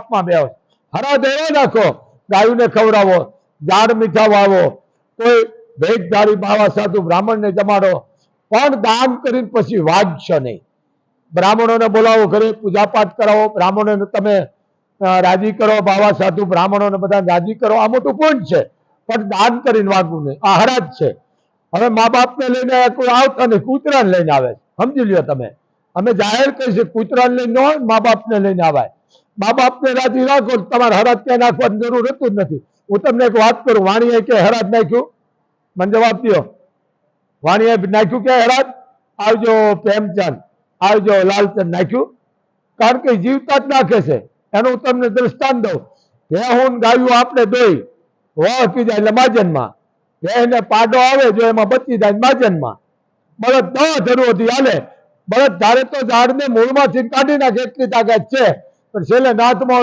પાપમાં બેહો હરાજ એવા નાખો ગાયોને ખવડાવો ઝાડ મીઠા વાવો કોઈ ભેટધારી બાવા સાધુ બ્રાહ્મણને જમાડો પણ દાન કરીને પછી વાગશો નહીં બ્રાહ્મણોને બોલાવો ઘરે પૂજાપાઠ કરાવો બ્રાહ્મણોને તમે રાજી કરો બાવા સાધુ બ્રાહ્મણોને બધા રાજી કરો આ મોટું પુણ્ય છે પણ દાન કરીને વાગવું નહીં આ હરાજ છે હવે મા બાપને લઈને કોઈ આવતા નહીં કૂતરાને લઈને આવે સમજી લ્યો તમે અમે જાહેર કહીએ કૂતરાને લઈને ન હોય મા બાપને લઈને આવાય મા બાપને રાજી રાખો તમારે હરાજ ક્યાં નાખવાની જરૂર રહેતું જ નથી હું તમને એક વાત કરું વાણીએ કે હરાજ નાખ્યું મને જવાબ દો વાણીએ નાખ્યું કે હરાજ આવજો પ્રેમચંદ આવજો લાલચંદ નાખ્યું કારણ કે જીવતા જ નાખે છે એનું હું તમને દ્રષ્ટાંત દઉં ભેહું ગાયું આપણે દોઈ વળકી જાય એટલે માજનમાં ભેહને પાડો આવે જો એમાં બચી જાય માજનમાં બળદ દવા જરૂરથી હાલે બળદ ધારે તો ઝાડને મૂળમાંથી કાઢી નાખે એટલી તાકાત છે પણ છેલ્લે નાથમાં